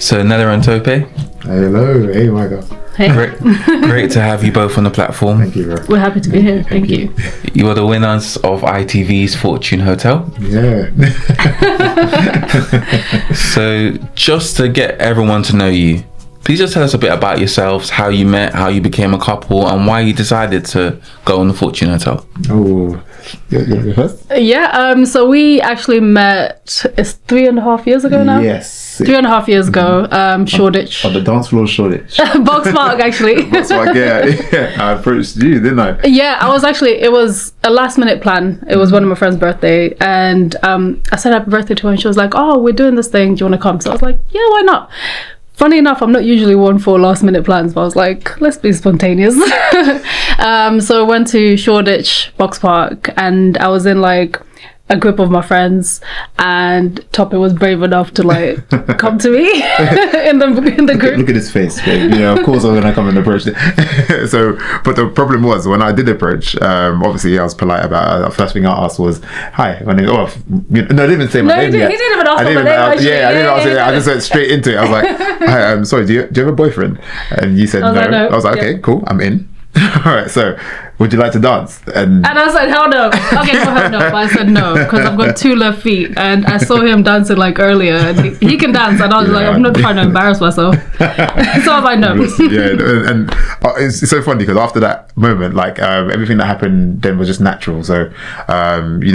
So Nella and Tope. Hello, hey Micah. Hey. Great to have you both on the platform. Thank you, bro. We're happy to be here. Thank you. You are the winners of ITV's Fortune Hotel. Yeah. So just to get everyone to know you, please just tell us a bit about yourselves, how you met, how you became a couple, and why you decided to go on the Fortune Hotel. Oh, you first? Yeah, so we actually met, it's 3.5 years ago now? Yes. 3.5 years ago, Shoreditch. On the dance floor, Shoreditch. Box Park, actually. That's like, yeah. I approached you, didn't I? Yeah, it was a last minute plan. It was one of my friend's birthday, and I said happy birthday to her, and she was like, oh, we're doing this thing, do you want to come? So I was like, yeah, why not? Funny enough, I'm not usually one for last minute plans, but I was like, let's be spontaneous. So I went to Shoreditch Box Park, and I was in like a group of my friends, and Tope was brave enough to like come to me in the group. Look at his face, babe. You know, of course I was gonna come and approach it. So, but the problem was when I did approach, obviously I was polite about it. The first thing I asked was, "Hi." When no, I didn't even say my name yet. He didn't even ask for my name. I didn't ask it. I just went straight into it. I was like, "Hi, I'm sorry. Do you have a boyfriend?" And you said no. No. I was like, "Okay, cool. I'm in." All right, so would you like to dance? And I said, hell no. Okay, no, hell no. But I said no, because I've got 2 left feet, and I saw him dancing like earlier, and he can dance, and I was like, I'm not trying to embarrass myself. So I was like, no. Yeah, and it's so funny because after that moment, like everything that happened then was just natural. So we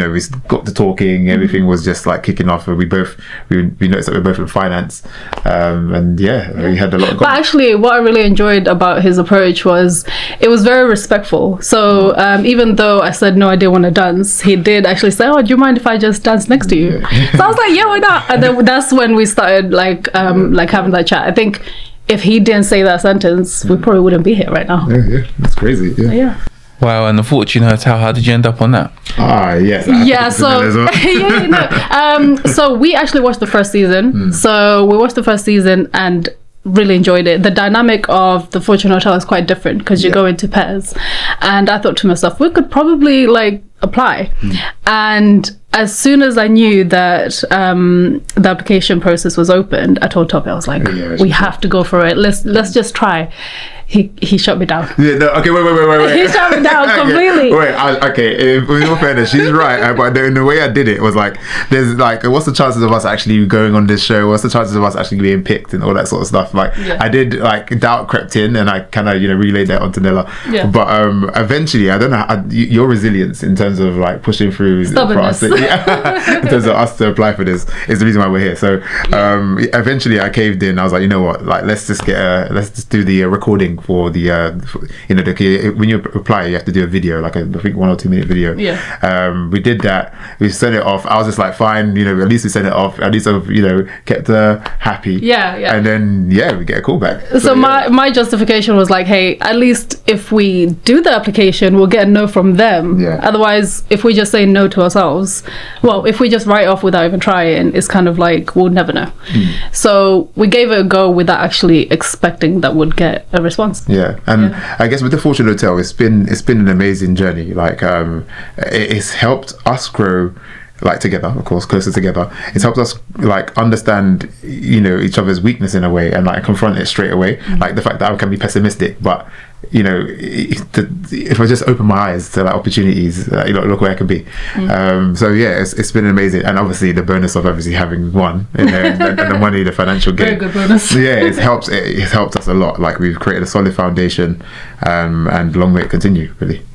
got to talking, everything was just like kicking off, and we noticed that we're both in finance, and we had a lot of. But actually, what I really enjoyed about his approach was it was very respectful. So even though I said no, I didn't want to dance, he did actually say, "Oh, do you mind if I just dance next to you?" So I was like, "Yeah, why not?" And then that's when we started like having that chat. I think if he didn't say that sentence, we probably wouldn't be here right now. Yeah, that's crazy. Yeah. Wow, and the Fortune Hotel, how did you end up on that? Yes. Yeah, so we actually watched the first season. So we watched the first season and really enjoyed it. The dynamic of the Fortune Hotel is quite different because you go into pairs, and I thought to myself, we could probably like apply. And as soon as I knew that the application process was opened, I told Tope, I was like, we have to go for it. Let's just try. He shut me down. Yeah, no, okay, wait. He shut me down completely. In all fairness, she's right. But the way I did it was like, there's like, what's the chances of us actually going on this show? What's the chances of us actually being picked and all that sort of stuff? Like, I did, like, doubt crept in, and I kind of, relayed that onto Nella. Yeah. But eventually, I don't know, your resilience in terms of like pushing through stubbornness. In terms of us to apply for this is the reason why we're here. So eventually, I caved in. I was like, you know what? Like, let's just do the recording for the when you apply, you have to do a video, like I think 1 or 2 minute video. We did that. We sent it off. I was just like, fine, at least we sent it off. At least I've kept her happy. And then we get a call back. So my justification was like, hey, at least if we do the application, we'll get a no from them. Otherwise, if we just say no to ourselves, well, if we just write off without even trying, it's kind of like we'll never know. So we gave it a go without actually expecting that we'd get a response. I guess with the Fortune Hotel, it's been an amazing journey. Like it's helped us grow, like, together, of course, closer together. It's helped us like understand each other's weakness in a way, and like confront it straight away. Like the fact that I can be pessimistic, but if I just open my eyes to like opportunities, look where I could be. It's been amazing, and obviously the bonus of obviously having won and the money, the financial gain. Very good bonus. It's helped us a lot. Like, we've created a solid foundation, and long may it continue.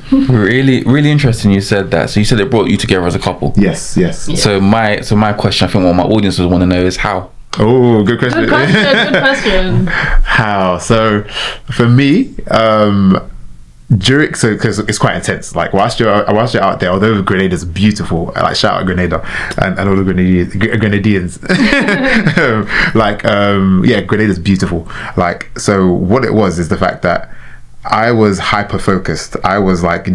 Really, really interesting. You said that. So you said it brought you together as a couple. Yes. Yeah. So my question, I think what my audience would want to know is how. Oh, good question. Good question. How? So for me, because it's quite intense. Like, whilst you're out there, although Grenada's beautiful, like, shout out Grenada and all the Grenadians. Grenada's beautiful. Like, so what it was is the fact that I was hyper focused. I was like,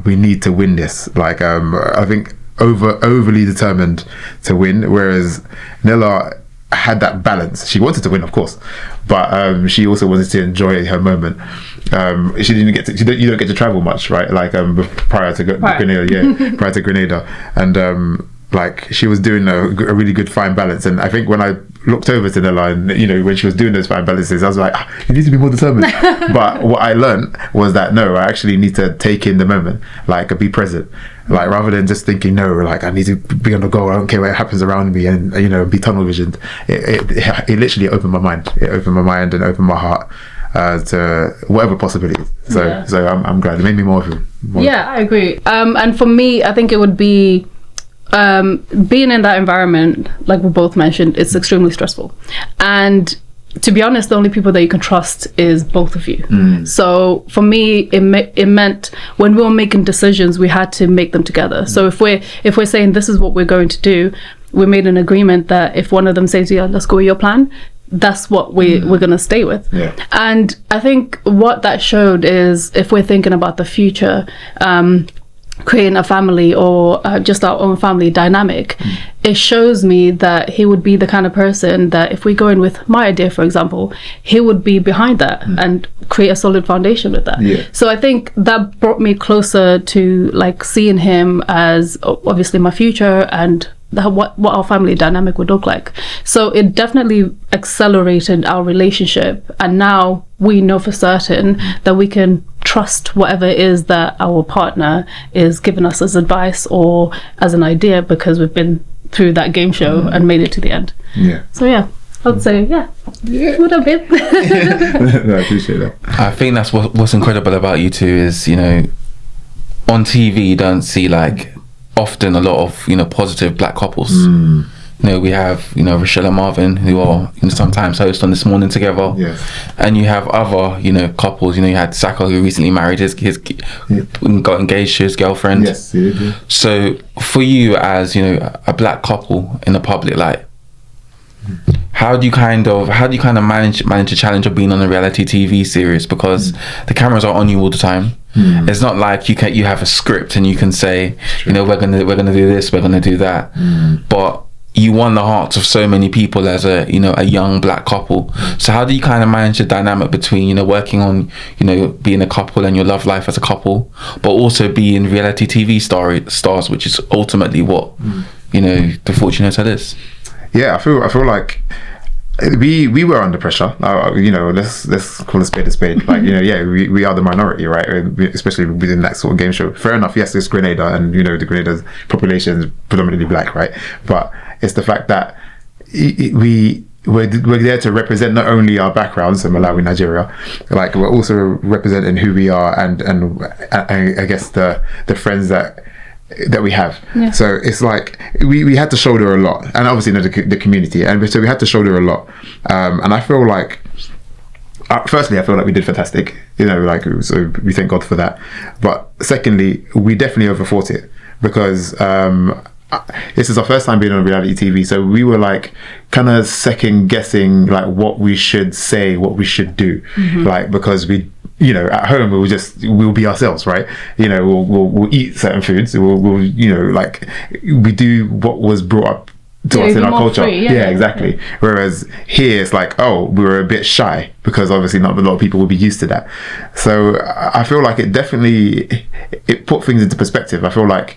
we need to win this. Like, I think overly determined to win, whereas Nella had that balance. She wanted to win, of course, but she also wanted to enjoy her moment. She didn't get to. You don't get to travel much, right? Like prior to Grenada, prior to Grenada, and like, she was doing a really good fine balance. And I think when I looked over to Nella, and when she was doing those fine balances, I was like, you need to be more determined. But what I learned was that no, I actually need to take in the moment, like be present, like rather than just thinking no, like I need to be on the go, I don't care what happens around me, and be tunnel visioned. It literally opened my mind. It opened my mind and opened my heart to whatever possibilities. So I'm glad it made me more of him. I agree. And for me, I think it would be being in that environment, like we both mentioned, it's extremely stressful. And to be honest, the only people that you can trust is both of you. So for me, it meant when we were making decisions, we had to make them together. So if we're saying this is what we're going to do, we made an agreement that if one of them says, yeah, let's go with your plan, that's what we're going to stay with. And I think what that showed is, if we're thinking about the future, creating a family or just our own family dynamic, it shows me that he would be the kind of person that if we go in with my idea, for example, he would be behind that and create a solid foundation with that. So I think that brought me closer to like seeing him as obviously my future and what our family dynamic would look like. So it definitely accelerated our relationship, and now we know for certain that we can trust whatever it is that our partner is giving us as advice or as an idea, because we've been through that game show and made it to the end. So I'd say would have been. No, I appreciate that. I think that's what's incredible about you two is, on TV you don't see like often a lot of positive black couples. We have Rochelle and Marvin, who are sometimes host on This Morning together. And you have other couples. You had Saka, who recently married his got engaged to his girlfriend. So for you as a black couple in the public light, how do you kind of manage the challenge of being on a reality TV series, because the cameras are on you all the time? It's not like you have a script and you can say we're gonna do this, we're gonna do that, but you won the hearts of so many people as a young black couple. So how do you kind of manage the dynamic between working on being a couple and your love life as a couple, but also being reality TV stars, which is ultimately what the Fortune Hotel is? I feel like we were under pressure. Let's call a spade a spade. Like we are the minority, right? Especially within that sort of game show. Fair enough. Yes, it's Grenada, and the Grenada's population is predominantly black, right? But it's the fact that we're there to represent not only our backgrounds in Malawi, Nigeria, like we're also representing who we are and I guess the friends that we have. So it's like we had to shoulder a lot, and obviously the community, and so we had to shoulder a lot, and I feel like firstly I feel like we did fantastic, so we thank God for that. But secondly, we definitely overthought it, because this is our first time being on reality TV, so we were like kind of second guessing like what we should say, what we should do, like because we at home we'll be ourselves, right? We'll eat certain foods, we'll like we do what was brought up to us in our culture. Free, exactly. Whereas here it's like, we were a bit shy, because obviously not a lot of people will be used to that. So I feel like it definitely put things into perspective. I feel like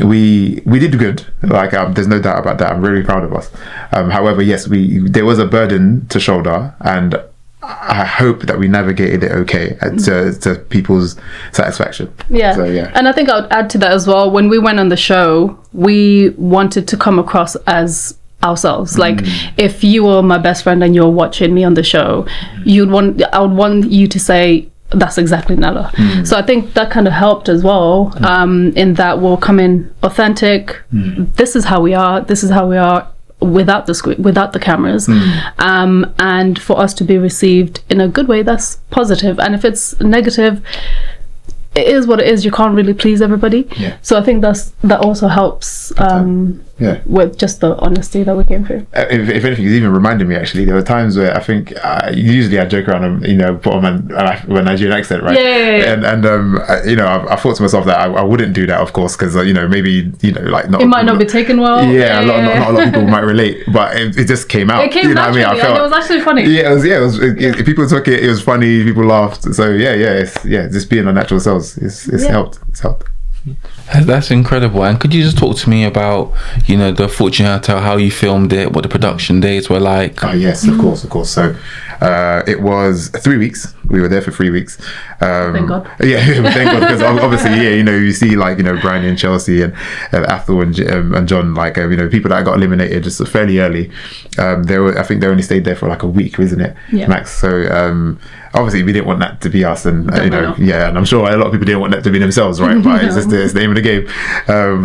we did good, like there's no doubt about that. I'm really proud of us. However, yes, there was a burden to shoulder, and I hope that we navigated it okay to people's satisfaction. So, and I think I would add to that as well. When we went on the show, we wanted to come across as ourselves. Like if you were my best friend and you're watching me on the show, I would want you to say, that's exactly Nella. So I think that kind of helped as well, in that we'll come in authentic. This is how we are without the script, without the cameras, and for us to be received in a good way that's positive. And if it's negative, it is what it is. You can't really please everybody. So I think that also helps with just the honesty that we came through. If anything, it's even reminded me, actually, there were times where I think usually I joke around and put on a Nigerian accent, right? And I thought to myself that I wouldn't do that, of course, because maybe like not, it might not be taken well. Not a lot of people might relate, but it just came out. It came naturally, I felt, and it was actually funny. People took it was funny, people laughed. So just being our natural selves, it's helped. That's incredible. And could you just talk to me about, the Fortune Hotel, how you filmed it, what the production days were like? Oh yes, of course. So it was 3 weeks. We were there for 3 weeks. Thank God. Yeah, thank God, because obviously, you see like Brian and Chelsea and Athel and John, like people that got eliminated just fairly early. I think they only stayed there for like a week, isn't it, max? So obviously we didn't want that to be us, and and I'm sure a lot of people didn't want that to be themselves, right? But it's just it's the name of the game.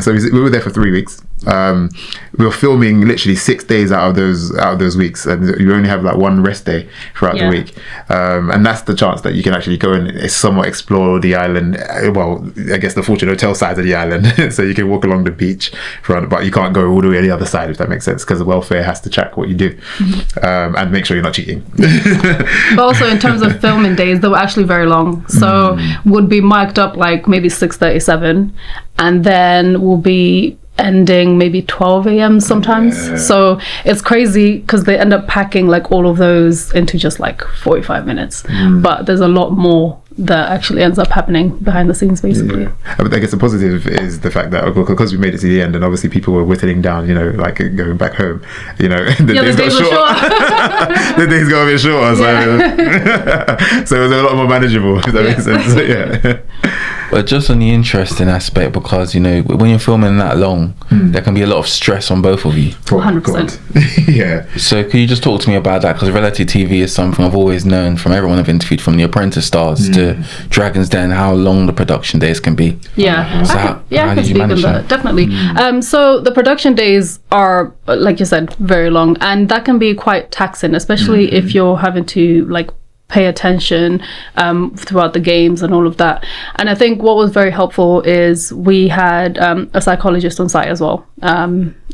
So we were there for 3 weeks. We were filming literally 6 days out of those weeks, and you only have like one rest day throughout the week, and that's the chance that you can actually go and somewhat explore the island. Well, I guess the Fortune Hotel side of the island, so you can walk along the beach, but you can't go all the way to the other side, if that makes sense, because the welfare has to track what you do, and make sure you're not cheating. But also in terms of filming days, they were actually very long, so would be mic'd up like maybe 6:37, and then we'll be ending maybe 12 a.m. sometimes. So it's crazy because they end up packing like all of those into just like 45 minutes, but there's a lot more that actually ends up happening behind the scenes, basically. But I guess the positive is the fact that because we made it to the end, and obviously people were whittling down, like going back home, the days got short. The days got a bit shorter, so it was a lot more manageable, if that makes sense. But just on the interesting aspect, because when you're filming that long, there can be a lot of stress on both of you. 100%. Yeah. So could you just talk to me about that? Because reality TV is something I've always known from everyone I've interviewed, from The Apprentice stars to Dragon's Den, how long the production days can be. Yeah. So I can speak on that, definitely. So the production days are, like you said, very long, and that can be quite taxing, especially if you're having to like pay attention throughout the games and all of that. And I think what was very helpful is we had a psychologist on site as well.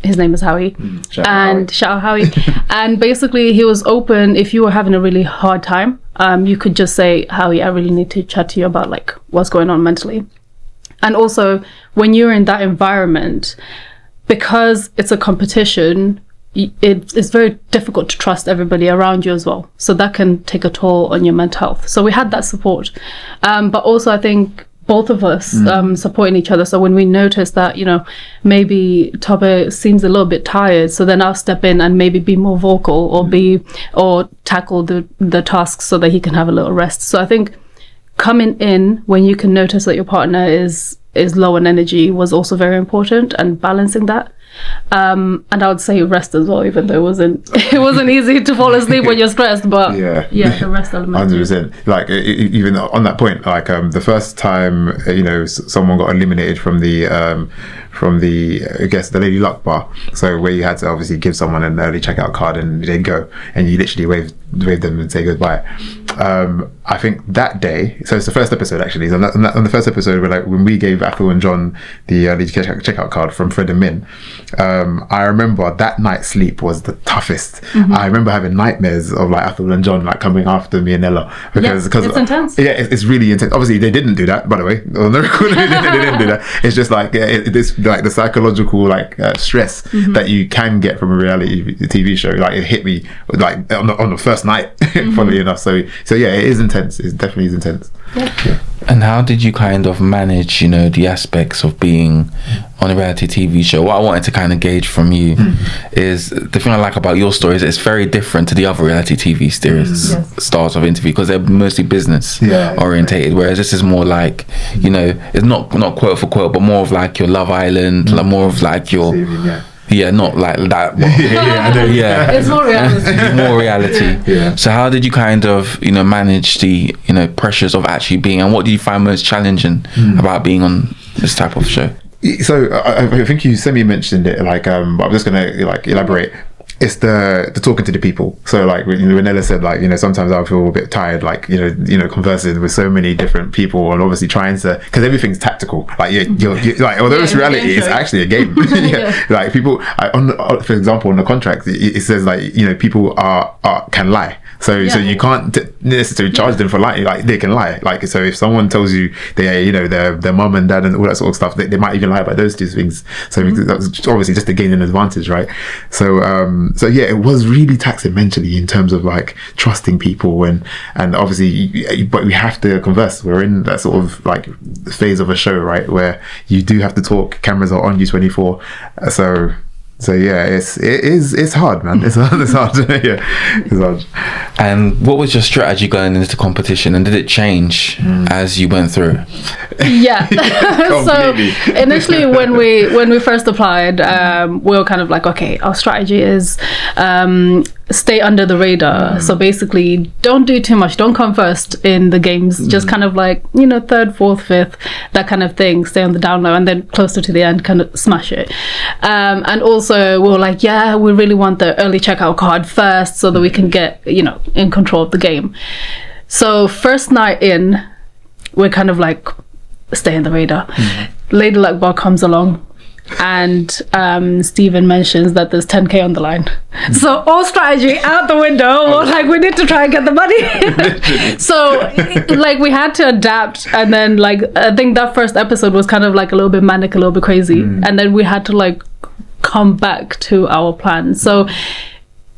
His name is Howie. Shout out Howie. And basically he was open. If you were having a really hard time, you could just say, Howie, I really need to chat to you about like what's going on mentally. And also when you're in that environment, because it's a competition, it's very difficult to trust everybody around you as well. So that can take a toll on your mental health. So we had that support. But also I think both of us supporting each other. So when we notice that, maybe Tope seems a little bit tired, so then I'll step in and maybe be more vocal or tackle the tasks so that he can have a little rest. So I think coming in when you can notice that your partner is low on energy was also very important, and balancing that. And I would say rest as well, even though it wasn't easy to fall asleep when you're stressed, but the rest element. 100%. Like even on that point, like the first time someone got eliminated from the I guess the Lady Luck bar, so where you had to obviously give someone an early checkout card and they'd go and you literally wave them and say goodbye. I think that day, so it's the first episode actually, so on the first episode when we gave Athel and John the early checkout card from Fred and Min, I remember that night's sleep was the toughest. I remember having nightmares of like Athel and John like coming after me and Nella, because it's intense. It's really intense. Obviously they didn't do that, by the way, on the record. they didn't do that. It's just like it's like the psychological stress that you can get from a reality TV show. Like it hit me like on the first night, funnily enough. So yeah, it is intense. It definitely is intense. Yeah. And how did you kind of manage, the aspects of being on a reality TV show? What I wanted to kind of gauge from you is the thing I like about your story is it's very different to the other reality TV stars of interview, because they're mostly business orientated, whereas this is more like, it's not quote for quote, but more of like your Love Island, like more of like your not like that. It's more reality. It's more reality. So how did you kind of manage the pressures of actually being, and what do you find most challenging about being on this type of show? So I think you semi-mentioned it, but I'm just gonna elaborate. It's the talking to the people. So like when Nella said, sometimes I feel a bit tired, conversing with so many different people, and obviously trying to, because everything's tactical. Like you're like, although it's reality, it's actually a game. Like people, for example, on the contract, it says people can lie. So you can't necessarily charge them for lying. Like they can lie. Like so, if someone tells you their mum and dad and all that sort of stuff, they might even lie about those two things. So that's obviously just to gain an advantage, right? So yeah, it was really taxing mentally in terms of like trusting people and obviously, but we have to converse. We're in that sort of like phase of a show, right, where you do have to talk. Cameras are on you 24. So yeah, it's hard, man. It's hard. Yeah, it's hard. And what was your strategy going into the competition, and did it change as you went through? Yeah. So initially, when we first applied, we were kind of like, okay, our strategy is stay under the radar. So basically, don't do too much. Don't come first in the games. Just kind of like, third, fourth, fifth, that kind of thing. Stay on the down low, and then closer to the end, kind of smash it. And also, we were like, yeah, we really want the early checkout card first, so that we can get, in control of the game. So first night in, we're kind of like, stay in the radar. Lady Luck Bar comes along, and Stephen mentions that there's 10k on the line. So all strategy out the window. We're like, we need to try and get the money. So like we had to adapt, and then like I think that first episode was kind of like a little bit manic, a little bit crazy, and then we had to like come back to our plan. So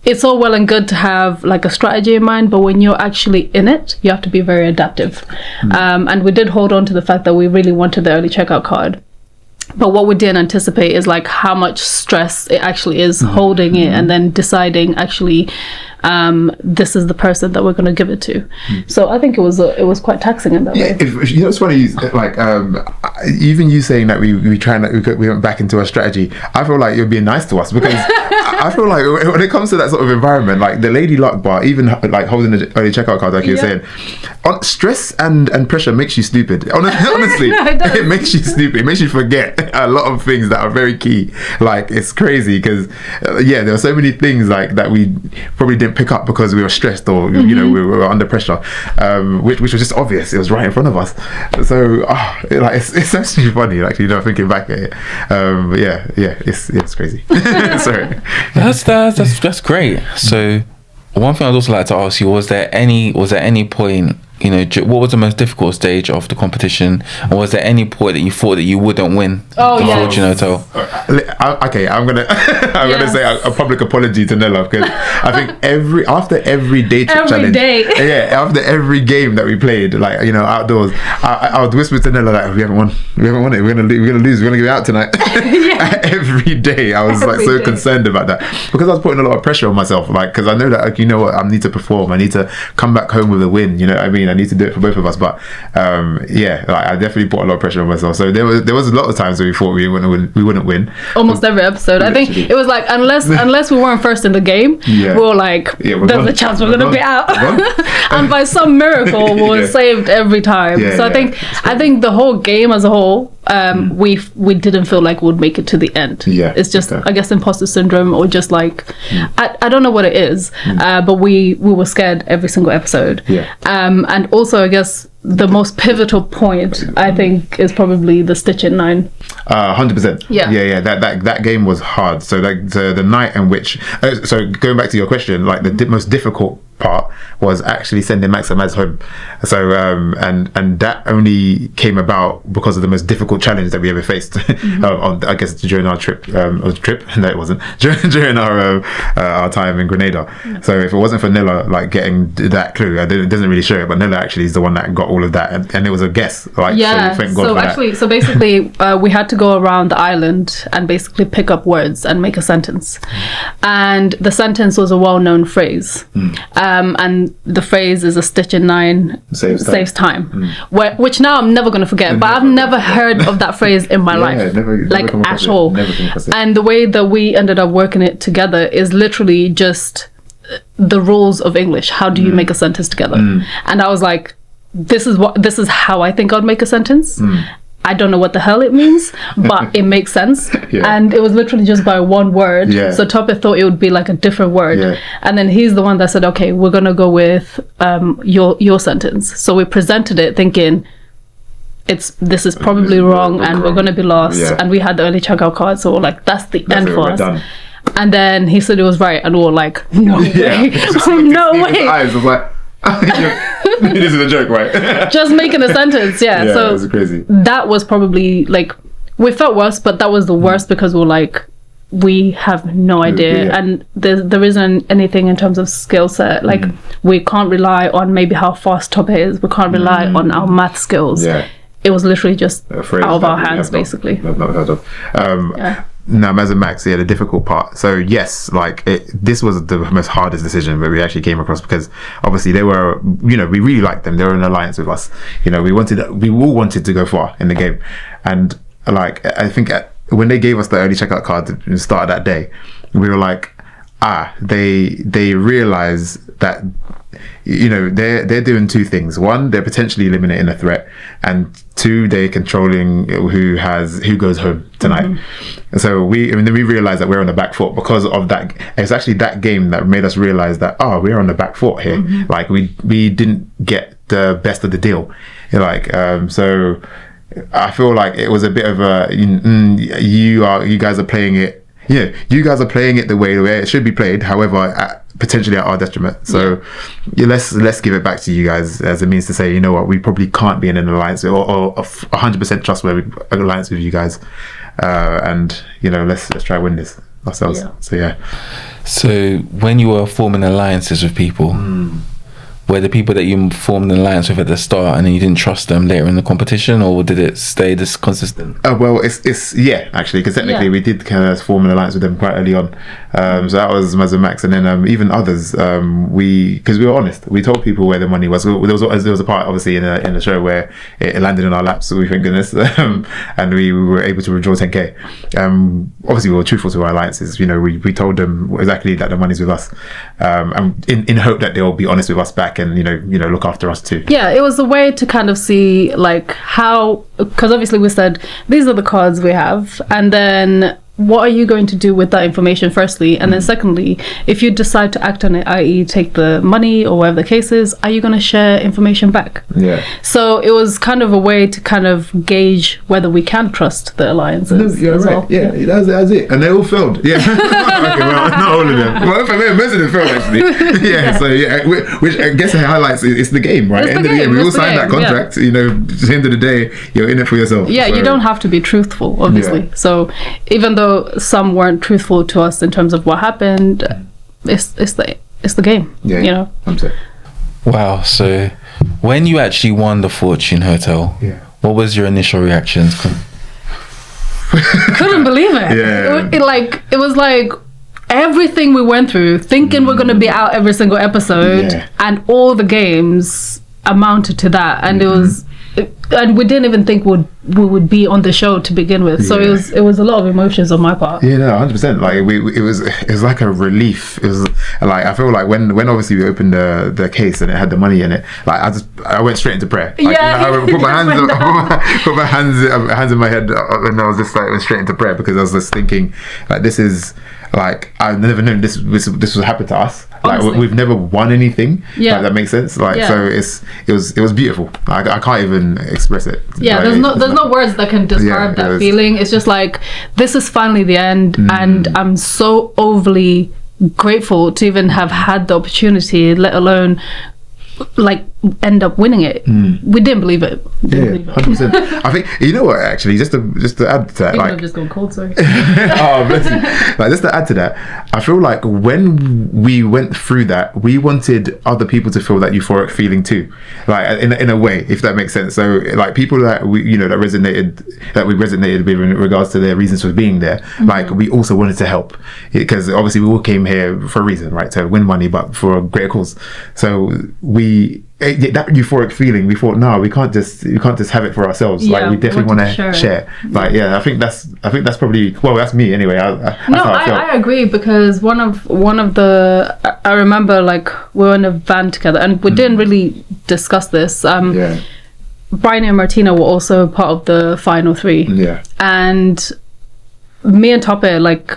it's all well and good to have like a strategy in mind, but when you're actually in it, you have to be very adaptive. And we did hold on to the fact that we really wanted the early checkout card. But what we didn't anticipate is like how much stress it actually is holding it and then deciding actually this is the person that we're going to give it to. So I think it was quite taxing in that way. It's funny, like even you saying that we went back into our strategy. I feel like you're being nice to us, because I feel like when it comes to that sort of environment, like the Lady Luck Bar, even like holding the early checkout card, like you were saying, stress and pressure makes you stupid. Honestly, no, it makes you stupid. It makes you forget a lot of things that are very key. Like it's crazy because there were so many things like that we probably didn't pick up because we were stressed or we were under pressure, which was just obvious. It was right in front of us. So it's actually funny, actually, thinking back at it. But it's crazy. Sorry. That's great. So one thing I'd also like to ask you, was there any point, what was the most difficult stage of the competition, and was there any point that you thought that you wouldn't win the Fortune Hotel? Okay, I'm gonna say a public apology to Nella, because I think after every day trip challenge, after every game that we played, like outdoors, I would whisper to Nella like, we haven't won it, we're gonna lose, we're gonna give it out tonight. Every day I was so concerned about that, because I was putting a lot of pressure on myself, like, because I know that, like, I need to perform, I need to come back home with a win, I mean, I need to do it for both of us. But I definitely put a lot of pressure on myself. So there was a lot of times where we thought we wouldn't win. Almost every episode. Literally. I think it was like, unless we weren't first in the game, we were like, there's a chance we're gonna be out. And by some miracle we were saved every time. I think the whole game as a whole, we didn't feel like we'd make it to the end. It's just I guess imposter syndrome, or just like I don't know what it is, but we were scared every single episode. And also I guess the most pivotal point, I think, is probably the Stitch It 9. 100%. That game was hard. So the night in which so going back to your question, like the most difficult part was actually sending Max and Mads home. So and that only came about because of the most difficult challenge that we ever faced. I guess during our trip. No, it wasn't. During our time in Grenada. So if it wasn't for Nella like getting that clue, it doesn't really show it, but Nella actually is the one that got all of that, and it was a guess. Like, so thank God for that. So basically we had to go around the island and basically pick up words and make a sentence, and the sentence was a well-known phrase. And the phrase is a Stitch in 9 saves time. Which now I'm never going to forget, but I've never heard of that phrase in my life, like at all. And the way that we ended up working it together is literally just the rules of English. How do you make a sentence together? And I was like, this is how I think I'd make a sentence. I don't know what the hell it means, but it makes sense. And it was literally just by one word. So Tope thought it would be like a different word. And then he's the one that said, okay, we're going to go with your sentence. So we presented it thinking, this is probably wrong and we're going to be lost. And we had the early checkout card, so we're like, that's the end for us. And then he said it was right, and we were like, no way. No way. Eyes was like, This is a joke, right? Just making a sentence, yeah. So it was crazy. That was probably like, we felt worse, but that was the worst because we were like, we have no idea, Yeah. and there isn't anything in terms of skill set. Like we can't rely on maybe how fast Tope is. We can't rely on our math skills. Yeah. It was literally just A phrase out of that our we hands, have not- basically. have not heard of. Yeah. Now, Maz and Max, the difficult part. So yes, like this was the most hardest decision that we actually came across, because obviously they were, we really liked them. They were in alliance with us. We all wanted to go far in the game, and like I think when they gave us the early checkout card at the start of that day, we were like, they realize that they're doing two things. One, they're potentially eliminating a threat, and two, they're controlling who goes home tonight. So then we realized that we're on the back foot because of that. It's actually that game that made us realize that we're on the back foot here. Like we didn't get the best of the deal. So I feel like it was a bit of a you guys are playing it. Yeah, you guys are playing it the way it should be played. However, potentially at our detriment. So let's give it back to you guys as a means to say, you know what, we probably can't be in an alliance or 100% trustworthy alliance with you guys, and let's try to win this ourselves. So when you were forming alliances with people, were the people that you formed an alliance with at the start and then you didn't trust them later in the competition, or did it stay this consistent? Well, it's actually, because technically we did kind of form an alliance with them quite early on. So that was Maz and Max, and then even others. Because we were honest, we told people where the money was. There was a part obviously in the show where it landed in our laps. So we thank goodness, and we were able to withdraw 10k. Obviously we were truthful to our alliances. We told them exactly that the money's with us, and in hope that they'll be honest with us back and look after us too. Yeah, it was a way to kind of see like how, because obviously we said these are the cards we have, and then what are you going to do with that information firstly, and then secondly, if you decide to act on it, i.e. take the money or whatever the case is, are you going to share information back? So it was kind of a way to kind of gauge whether we can trust the alliances as well. That's it, and they all failed. Okay, well, not all of them. Well, most of them failed actually. So which I guess it highlights it's the game, right? End of the game, we all signed that contract. At the end of the day, you're in it for yourself. You don't have to be truthful, obviously. So even though some weren't truthful to us in terms of what happened, it's the game. I'm saying. Wow. So when you actually won the Fortune Hotel, what was your initial reactions? Couldn't believe it. It was like everything we went through, thinking we're going to be out every single episode, and all the games amounted to that, and it was, and we didn't even think we would be on the show to begin with. So it was a lot of emotions on my part. 100%. Like it was like a relief. It was like, I feel like when obviously we opened the case and it had the money in it, like I went straight into prayer. I put my hands in my head, and I was just like went straight into prayer, because I was just thinking like, this is like, I've never known this would happen to us. Like we've never won anything. Like, that makes sense. Like so it was beautiful. I can't even express it. There's no words that can describe that feeling. It's just like, this is finally the end, and I'm so overly grateful to even have had the opportunity, let alone like end up winning it. We didn't believe it. 100%. I think what, actually, just to add to that, like, I've just gone cold, sorry. Oh, bless you. Like, just to add to that, I feel like when we went through that, we wanted other people to feel that euphoric feeling too, like in a way, if that makes sense. So like people that we we resonated with in regards to their reasons for being there, like we also wanted to help, because obviously we all came here for a reason, right, to win money, but for a greater cause. So that euphoric feeling, we thought, no, we can't just have it for ourselves. Like we definitely want to share. Like I think that's probably, well, that's me anyway. That's how I felt. I agree, because one of the, I remember like we were in a van together, and we didn't really discuss this. Brian and Martina were also part of the final three. And me and Tope, like,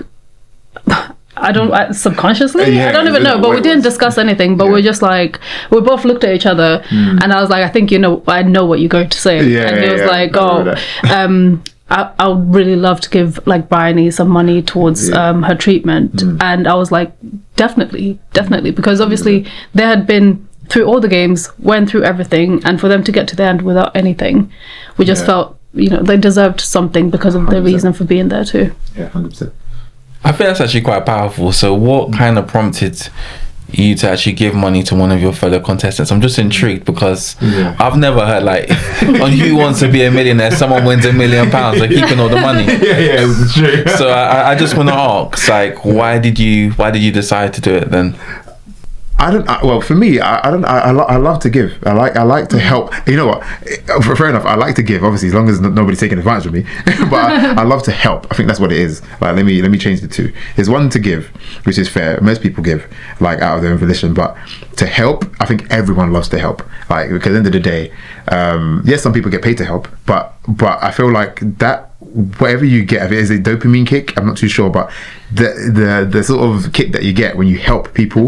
I don't subconsciously, I don't even know, but we didn't discuss anything, but we're just like, we both looked at each other, and I was like, I think I know what you're going to say. And he was like, I would really love to give like Bryony some money towards her treatment. And I was like, definitely, because obviously there had been through all the games, went through everything, and for them to get to the end without anything, we just felt, you know, they deserved something because of 100%. The reason for being there too. Yeah, 100%. I think that's actually quite powerful. So what kind of prompted you to actually give money to one of your fellow contestants? I'm just intrigued because I've never heard like on Who Wants to Be a Millionaire, someone wins £1 million, they're keeping all the money. Yeah, it's true. So I just want to ask, like, why did you decide to do it then? Well, for me, I love to give. I like to help. You know what? Fair enough. I like to give, obviously, as long as nobody's taking advantage of me. But I love to help. I think that's what it is. Like, let me change the two. There's one to give, which is fair. Most people give, like, out of their own volition. But to help, I think everyone loves to help. Like, because at the end of the day, yes, some people get paid to help, but I feel like that, whatever you get, if it is a dopamine kick, I'm not too sure, but the sort of kick that you get when you help people,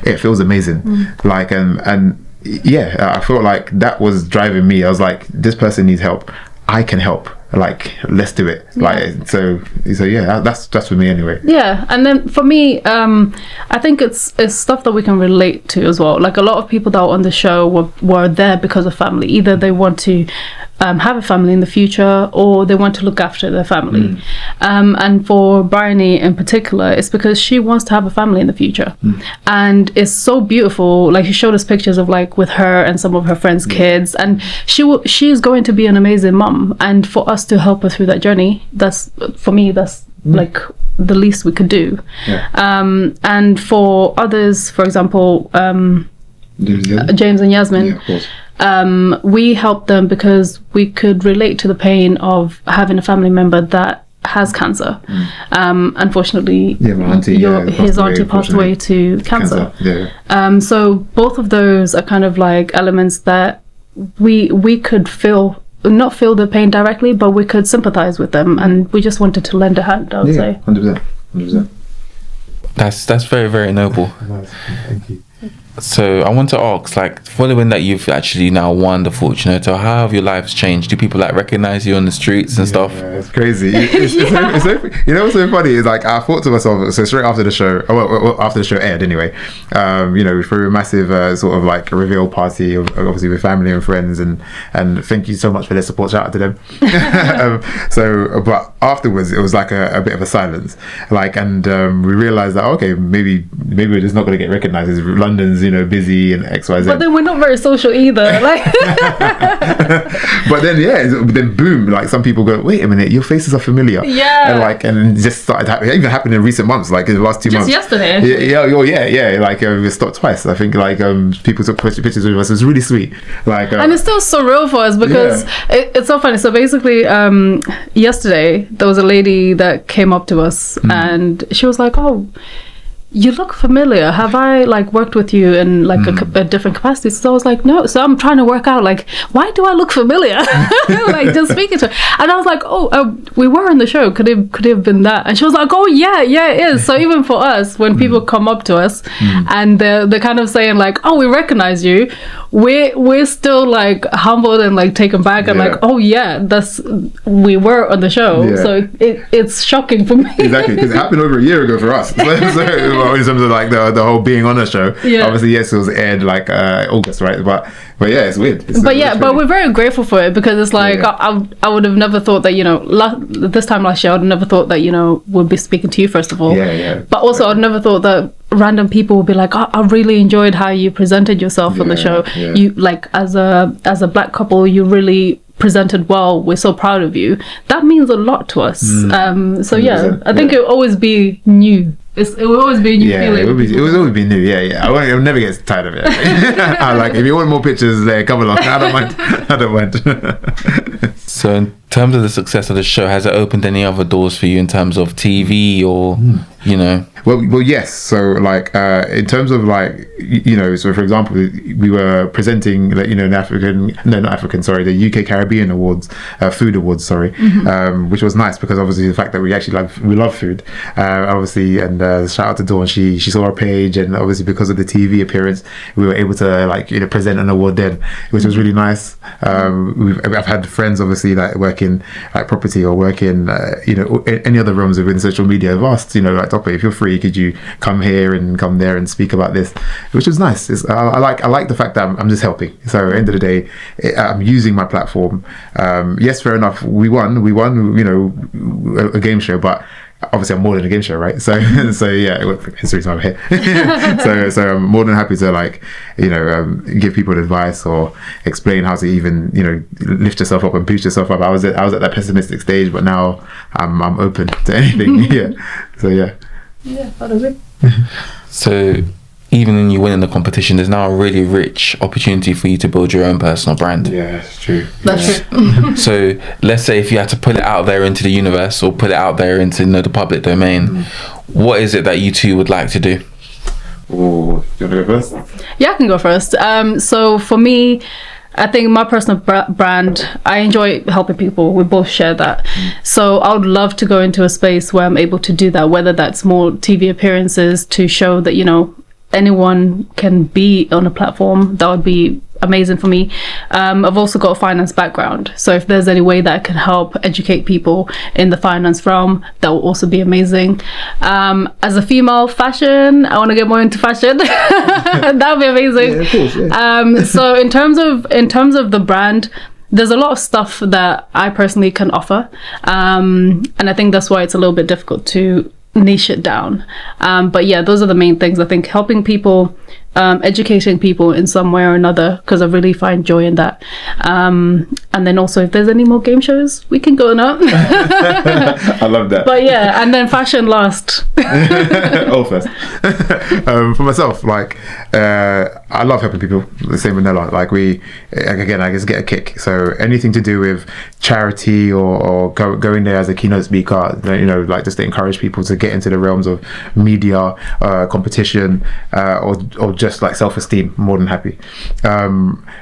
it feels amazing. Like, and yeah, I felt like that was driving me. I was like, this person needs help, I can help, like, let's do it. Like, so yeah, that's for me anyway. Yeah. And then for me, I think it's stuff that we can relate to as well. Like, a lot of people that were on the show were there because of family. Either they want to have a family in the future, or they want to look after their family. And for Bryony in particular, it's because she wants to have a family in the future. And it's so beautiful. Like, she showed us pictures of, like, with her and some of her friends' kids, and she is going to be an amazing mum. And for us to help her through that journey, that's, for me, that's like the least we could do. And for others, for example, James and Yasmin, of course. We helped them because we could relate to the pain of having a family member that has cancer. Unfortunately, his auntie passed away to cancer. So both of those are kind of like elements that we could not feel the pain directly, but we could sympathize with them, and we just wanted to lend a hand, I would say. 100%. That's very, very noble. Nice. Thank you. So I want to ask, like, following that you've actually now won the Fortune Hotel, how have your lives changed? Do people like recognize you on the streets and stuff? Yeah, it's crazy. It's so, you know what's so funny is, like, I thought to myself, so straight after the show, well, after the show aired anyway, you know, we threw a massive sort of like a reveal party, obviously with family and friends, and thank you so much for their support. Shout out to them. But afterwards it was like a bit of a silence, like, and we realized that, okay, maybe we're just not going to get recognized as London's, you know, busy and XYZ. But then we're not very social either. Like, but then then boom, like, some people go, wait a minute, your faces are familiar. And it just started happening. It even happened in recent months, like in the last 2 months. Just yesterday. Yeah. Like, we stopped twice. I think, like, people took pictures with us. It was really sweet. Like, and it's still surreal for us because it's so funny. So basically, yesterday there was a lady that came up to us and she was like, "Oh, you look familiar. Have I, like, worked with you in, like, a different capacity?" So I was like, no. So I'm trying to work out, like, why do I look familiar? Like, just speaking to her. And I was like, we were on the show. Could it have been that? And she was like, oh, yeah, it is. So even for us, when people come up to us and they're kind of saying, like, oh, we recognize you, we're still, like, humbled and, like, taken back and like, oh, yeah, we were on the show. Yeah. So it's shocking for me. Exactly, because it happened over a year ago for us. So in terms of, like, the whole being on the show, obviously, yes, it was aired like August, right? But yeah, it's weird. But we're very grateful for it, because it's like, I would have never thought that, you know, this time last year, I would have never thought that, you know, we'll be speaking to you first of all. But also, I'd never thought that random people would be like, oh, I really enjoyed how you presented yourself on the show. You, like, as a black couple, you really presented well. We're so proud of you. That means a lot to us. So yeah, I think it'll always be new. It will always be a new feeling. It will always be new. I'll never get tired of it. I like, if you want more pictures, there, come along. I don't mind. So in terms of the success of the show, has it opened any other doors for you in terms of TV or, you know? Well, yes. So, like, in terms of, like, you know, so for example, we were presenting, like, you know, the UK Caribbean Awards, Food Awards, which was nice, because obviously the fact that we actually love food, obviously, and shout out to Dawn, she saw our page, and obviously because of the TV appearance, we were able to, like, you know, present an award then, which was really nice. I've had friends, obviously, that work in, like, property or work in, you know, any other realms within social media, have asked, you know, like, Tope, if you're free, could you come here and come there and speak about this? Which was nice. I like the fact that I'm just helping. So at the end of the day, I'm using my platform. Yes, fair enough. We won, a game show, but obviously I'm more than a game show, right? So yeah, hence the reason I'm here. so I'm more than happy to give people advice or explain how to even lift yourself up and boost yourself up. I was at that pessimistic stage, but now I'm open to anything. Yeah. So yeah, that is it. So even when you win in the competition, there's now a really rich opportunity for you to build your own personal brand. Yeah, that's true. That's true. So let's say if you had to put it out there into the universe or put it out there into the public domain, what is it that you two would like to do? Oh, do you want to go first? Yeah, I can go first. So for me, I think my personal brand, I enjoy helping people. We both share that. So I would love to go into a space where I'm able to do that, whether that's more TV appearances to show that, anyone can be on a platform. That would be amazing for me. I've also got a finance background, so if there's any way that I can help educate people in the finance realm, that will also be amazing. As a female, fashion, I want to get more into fashion. That would be amazing. Yeah, of course, yeah. So in terms of the brand, there's a lot of stuff that I personally can offer, and I think that's why it's a little bit difficult to niche it down. But yeah, those are the main things. I think helping people, educating people in some way or another, because I really find joy in that. And then also if there's any more game shows, we can go now. I love that. But yeah, and then fashion last. All first. For myself, I love helping people. The same with Nella. I guess get a kick. So anything to do with charity or going there as a keynote speaker, just to encourage people to get into the realms of media, competition, or just like self-esteem, more than happy.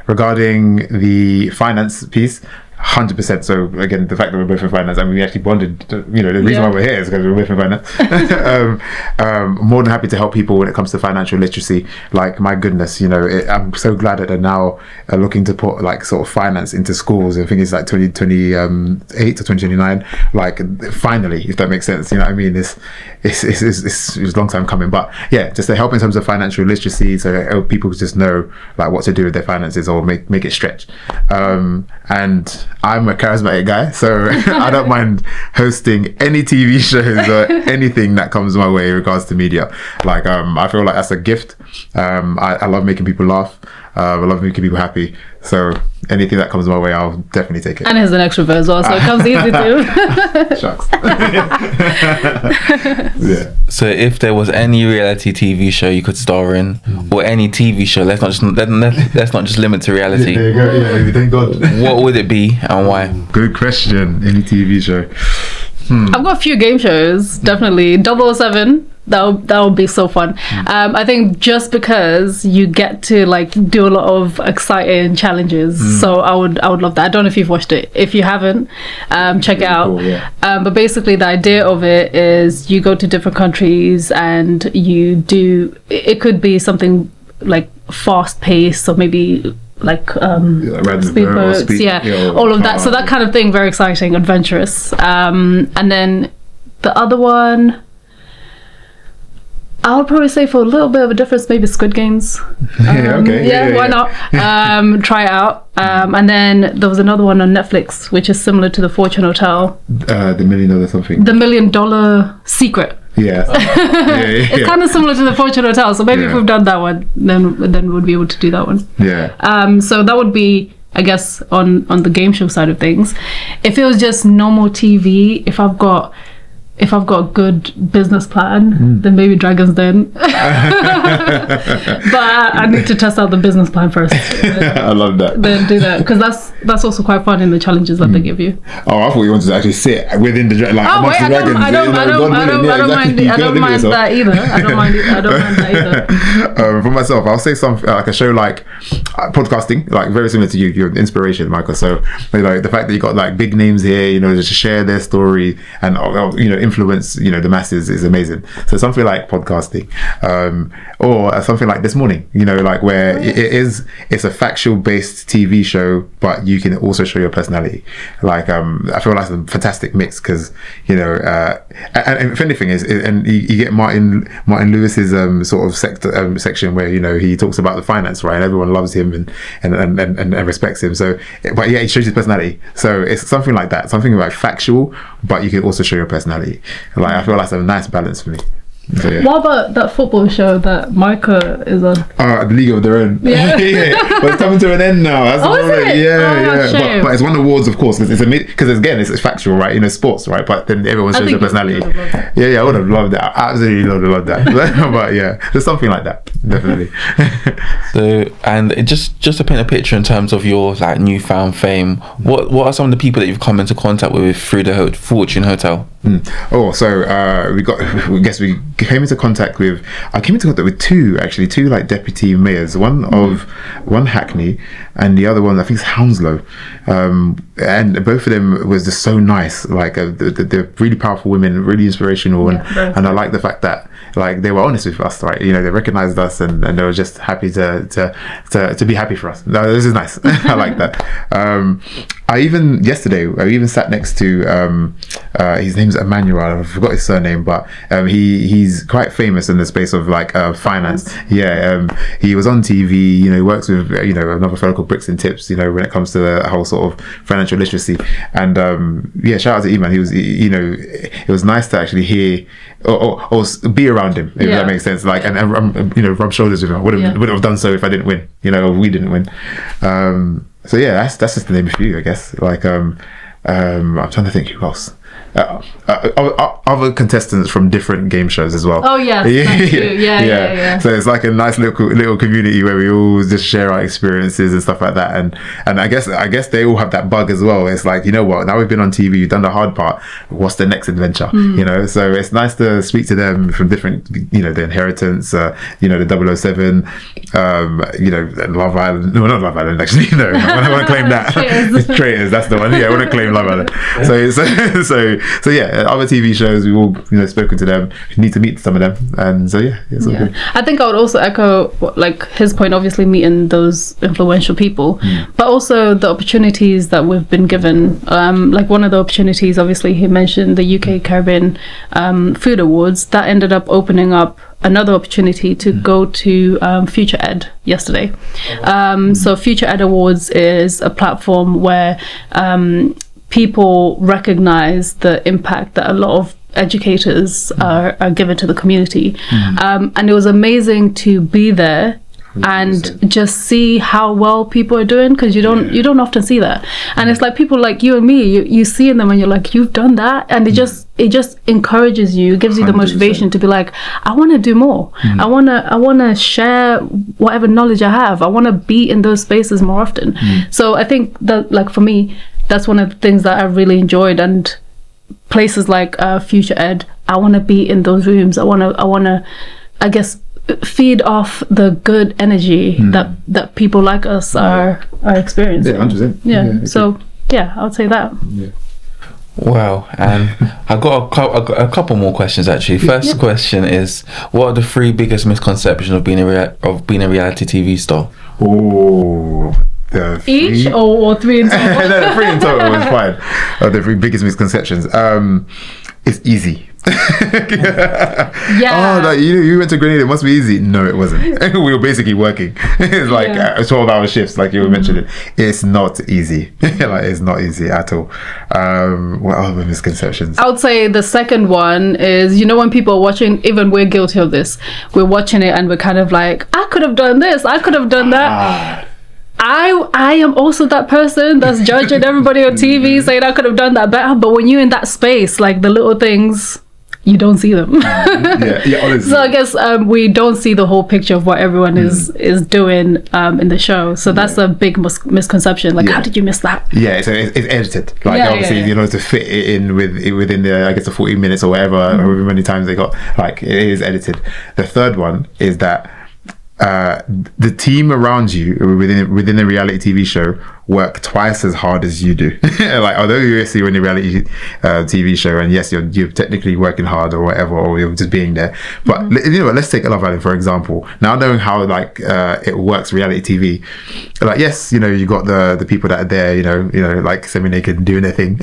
Regarding the finance piece, 100%. So again, the fact that we're both in finance, we actually bonded. The reason why we're here is because we're both in finance. More than happy to help people when it comes to financial literacy. My goodness, I'm so glad that they're now looking to put sort of finance into schools. I think it's 2028 or 2029. Finally, if that makes sense. It's a long time coming, but yeah, just to help in terms of financial literacy, so help people just know what to do with their finances or make it stretch. And I'm a charismatic guy, so I don't mind hosting any TV shows or anything that comes my way in regards to media. I feel like that's a gift. I love making people laugh. I love making people happy. So anything that comes my way, I'll definitely take it. And he's an extrovert as well, so it comes easy too. Shucks. Yeah. So if there was any reality TV show you could star in, or any TV show, let's not just limit to reality. There you go. Yeah, thank God. What would it be and why? Good question. Any TV show? I've got a few game shows, definitely. 007. That would be so fun. I think just because you get to do a lot of exciting challenges, so I would love that. I don't know if you've watched it. If you haven't, check it out. Cool, yeah. But basically the idea of it is you go to different countries and you do. It could be something fast paced, or maybe speedboats, all of that. So that kind of thing, very exciting, adventurous. And then the other one, I would probably say for a little bit of a difference, maybe Squid Games. Why not? Try it out. And then there was another one on Netflix, which is similar to the Fortune Hotel. The $1 million something. The $1 Million Secret. Yeah. It's kind of similar to the Fortune Hotel. So maybe if we've done that one, then we'd be able to do that one. Yeah. So that would be, I guess, on the game show side of things. If it was just normal TV, if I've got a good business plan, then maybe Dragon's Den. But I need to test out the business plan first. I love that. Then do that, because that's also quite fun in the challenges that they give you. Oh, I thought you wanted to actually sit within the dragon, amongst the dragons. I don't mind that either. For myself, I'll say something like a show like podcasting, very similar to you. You're an inspiration, Michael. So the fact that you got big names here, just to share their story and influence, the masses is amazing. So something like podcasting, or something like This Morning, like where it's a factual based TV show, but you can also show your personality. Like I feel like it's a fantastic mix, because and if anything and you get Martin Lewis's sort of section where he talks about the finance, right, and everyone loves him and respects him. So, but yeah, he shows his personality. So it's something like that, something like factual, but you can also show your personality. Like I feel like that's a nice balance for me. So, yeah. What about that football show that Micah is on? The League of Their Own. Yeah. But it's coming to an end now. That's is it? Yeah. Shame. But it's won awards, of course, because it's factual, right? Sports, right? But then everyone shows their personality. Yeah, I would have loved that. I absolutely would have loved that. But yeah, there's something like that, definitely. So, and just to paint a picture in terms of your like newfound fame, what are some of the people that you've come into contact with through the Fortune Hotel? We came into contact with two like deputy mayors, one Hackney and the other one I think is Hounslow, and both of them was just so nice. Like they're really powerful women, really inspirational, and I like the fact that like they were honest with us, right? They recognized us and they were just happy to be happy for us. No, this is nice. I like that. I even sat next to his name's Emmanuel. I forgot his surname, but he's quite famous in the space of like finance. He was on TV. He works with another fellow called Bricks and Tips. When it comes to the whole sort of financial literacy. And shout out to Eman. He was it was nice to actually hear or be around him, if that makes sense. Like and rub shoulders with him. I wouldn't have done so if I didn't win. Or we didn't win. So yeah, that's just the name of you, I guess. Like I'm trying to think who else. Other contestants from different game shows as well. Oh yeah, yeah. So it's like a nice little community where we all just share our experiences and stuff like that. And I guess they all have that bug as well. It's like, what? Now we've been on TV, you've done the hard part. What's the next adventure? So it's nice to speak to them from different, the Inheritance, the 007, Love Island. No, not Love Island actually. No, I want to claim that. Traitors. That's the one. Yeah, I want to claim Love Island. So yeah, other TV shows, we've all spoken to them. We need to meet some of them, and so yeah, it's all good. I think I would also echo like his point. Obviously, meeting those influential people, but also the opportunities that we've been given. Like one of the opportunities, obviously, he mentioned the UK Caribbean Food Awards. That ended up opening up another opportunity to go to Future Ed yesterday. So Future Ed Awards is a platform where people recognize the impact that a lot of educators are given to the community. And it was amazing to be there and just see how well people are doing, because you don't often see that. And it's like people like you and me, you see them and you're like, you've done that, and it just encourages you, gives you the motivation to be like, I want to do more. I want to share whatever knowledge I have. I want to be in those spaces more often. So I think that, like, for me, that's one of the things that I really enjoyed. And places like Future Ed, I want to be in those rooms. I want to I guess feed off the good energy that people like us are experiencing. 100%. Yeah. So yeah, I would say that. Yeah. Wow, and I got a couple more questions actually. First question is, what are the 3 biggest misconceptions of being a reality TV star? Oh. Each or 3 in total? No, the 3 in total is fine. The 3 biggest misconceptions. It's easy. Yeah. Oh, like, you went to Grenada, it must be easy. No, it wasn't. We were basically working. It's like 12-hour shifts, like you were mentioning. It's not easy. Like, it's not easy at all. What other misconceptions? I would say the second one is, when people are watching, even we're guilty of this. We're watching it and we're kind of like, I could have done this, I could have done that. I am also that person that's judging everybody on TV, saying I could have done that better. But when you're in that space, like the little things, you don't see them. yeah, honestly. So I guess we don't see the whole picture of what everyone is doing in the show. So that's a big misconception. Like, how did you miss that? Yeah, so it's edited. Like, obviously, to fit it in within the, I guess, the 40 minutes or whatever, however many times they got. Like, it is edited. The third one is that the team around you within a reality TV show work twice as hard as you do. Like, although you're in a reality TV show, and yes, you're technically working hard or whatever, or you're just being there. But you know, let's take Love Island for example. Now knowing how like it works, reality TV, like yes, you know, you got the people that are there, you know, like semi-naked doing their thing,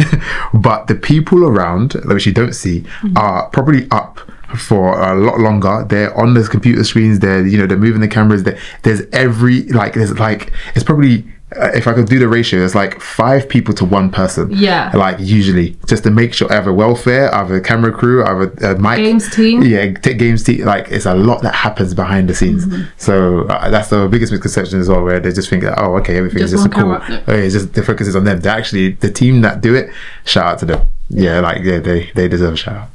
but the people around, which you don't see, are probably up for a lot longer. They're on those computer screens, they're moving the cameras, there's it's probably if I could do the ratio, it's like 5 people to 1 person. Yeah. Like usually, just to make sure I have a welfare, I have a camera crew, I have a mic. Games team. Yeah, games team. Like it's a lot that happens behind the scenes. So that's the biggest misconception as well, where they just think that, oh, okay, everything is just cool. Oh, yeah, it's just the focus is on them. They're actually the team that do it. Shout out to them. Yeah, like they deserve a shout out.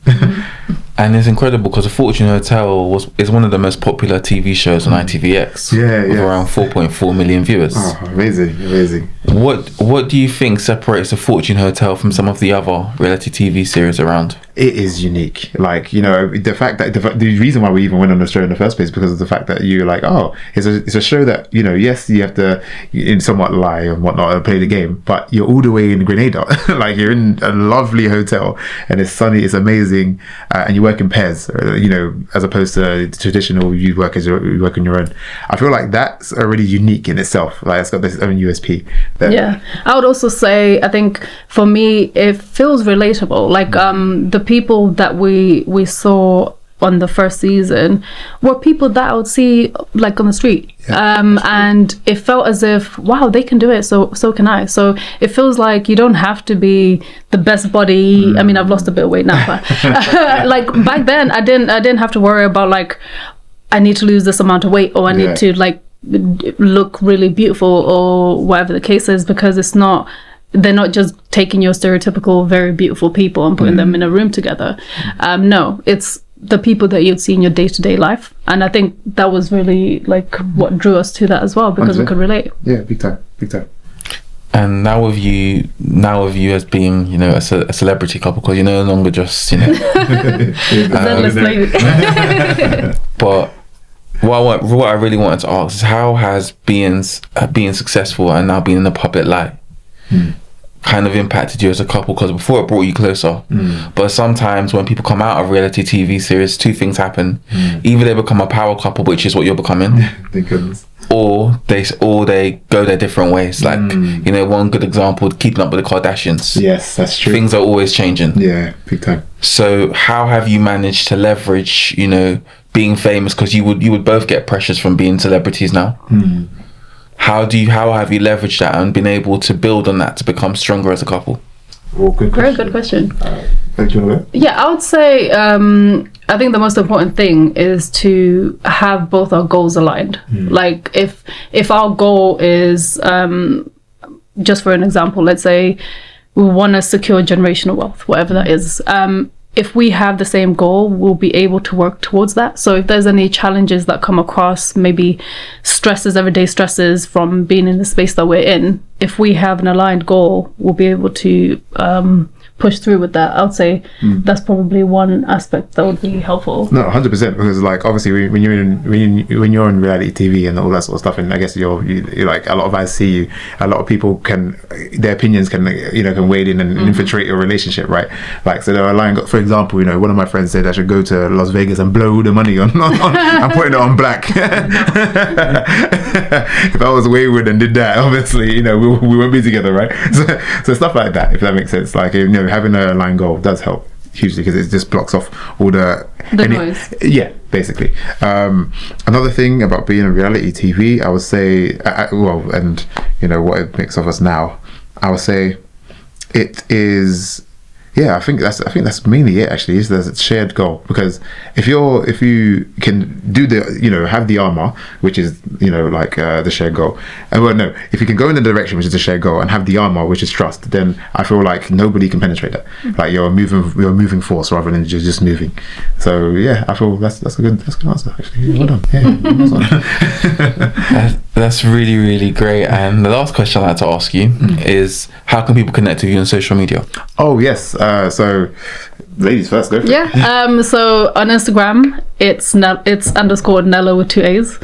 And it's incredible because the Fortune Hotel is one of the most popular TV shows on ITVX. With around 4.4 million viewers. Oh, amazing. What do you think separates the Fortune Hotel from some of the other reality TV series around? It is unique. Like, you know, the fact that the reason why we even went on the show in the first place is because of the fact that you're like, oh, it's a show that, you know, yes, you have to somewhat lie and whatnot and play the game, but you're all the way in Grenada. Like, you're in a lovely hotel and it's sunny, it's amazing, and you work in pairs, you know, as opposed to traditional you work on your own. I feel like that's already unique in itself. Like, it's got this own USP there. Yeah, I would also say, I think for me it feels relatable. Like the people that we saw on the first season were people that I would see like on the street. And it felt as if, wow, they can do it, so can I. So it feels like you don't have to be the best body. I mean, I've lost a bit of weight now, but like back then I didn't have to worry about like, I need to lose this amount of weight, or I need to like look really beautiful, or whatever the case is, because they're not just taking your stereotypical very beautiful people and putting them in a room together. No, it's the people that you'd see in your day-to-day life, and I think that was really like what drew us to that as well, because we could relate. Yeah, big time. And now with you as being, you know, a celebrity couple, because you're no longer just, you know, but what I really wanted to ask is, how has being successful and now being in the public light kind of impacted you as a couple? Because before it brought you closer, but sometimes when people come out of reality TV series, 2 things happen. Either they become a power couple, which is what you're becoming, thank goodness, or they go their different ways. Like, you know, one good example, Keeping Up with the Kardashians. Yes, that's true. Things are always changing. Yeah, big time. So how have you managed to leverage, you know, being famous, because you would both get pressures from being celebrities now? How have you leveraged that and been able to build on that to become stronger as a couple? Well, Very good question. Thank you. Yeah, I would say I think the most important thing is to have both our goals aligned. Like if our goal is, just for an example, let's say we want to secure generational wealth, whatever that is. If we have the same goal, we'll be able to work towards that. So if there's any challenges that come across, maybe everyday stresses from being in the space that we're in, if we have an aligned goal, we'll be able to push through with that. I would say that's probably one aspect that would be helpful. No, 100%, because like obviously when you're in reality TV and all that sort of stuff, and I guess you're like, a lot of eyes see you, a lot of people their opinions can wade in and infiltrate your relationship, right? Like, so they're aligned. For example, you know, one of my friends said I should go to Las Vegas and blow the money on I'm putting it on black. If I was wayward and did that, obviously, you know, we won't be together, right? So stuff like that, if that makes sense. Like, you know, having a line goal does help hugely, because it just blocks off all the noise. Yeah, basically. Another thing about being on reality TV, I would say, and you know what it makes of us now, I would say it is. Yeah, I think that's mainly it. Actually, is there's a shared goal, because if you can do have the armor, which is, you know, like the shared goal, and if you can go in the direction which is the shared goal and have the armor, which is trust, then I feel like nobody can penetrate that. Like, you're a moving force rather than just moving. So yeah, I feel that's a good answer, actually. Well done. Yeah. That's really, really great. And the last question I'd like to ask you is, how can people connect with you on social media? Oh yes, so Ladies first, go for it. Yeah. So on Instagram, it's _ Nella with 2 A's.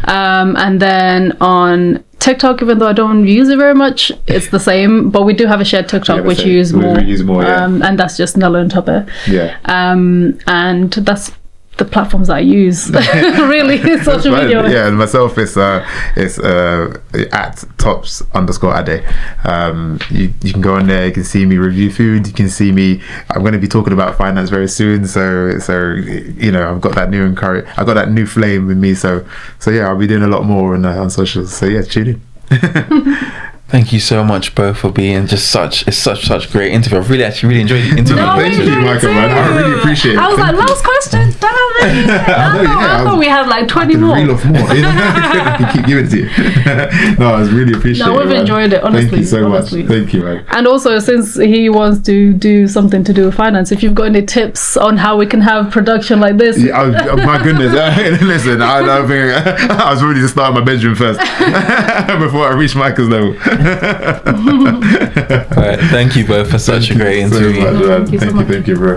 And then on TikTok, even though I don't use it very much, it's the same. But we do have a shared TikTok which we use more. And that's just Nellaa and Tope. Yeah. And that's the platforms that I use. Really, social media. Yeah, and myself it's at tops_ade. You can go on there, you can see me review food, you can see me, I'm going to be talking about finance very soon, so you know, I've got that new flame with me, so yeah, I'll be doing a lot more on socials, so yeah, tune in. Thank you so much both for being such great interview. I've really enjoyed the interview. Thank you, Micah, man. I really appreciate it. I was like, last question, damn it. I thought we had like 20 more. Reel off more. I can keep giving it to you. No, I was really appreciate it. No, we've enjoyed it, honestly. Thank you so much. Thank you, man. And also, since he wants to do something to do with finance, if you've got any tips on how we can have production like this. Yeah, my goodness. Listen, I don't think I was ready to start in my bedroom first before I reached Micah's level. All right, thank you both for such a great interview. Thank you, bro.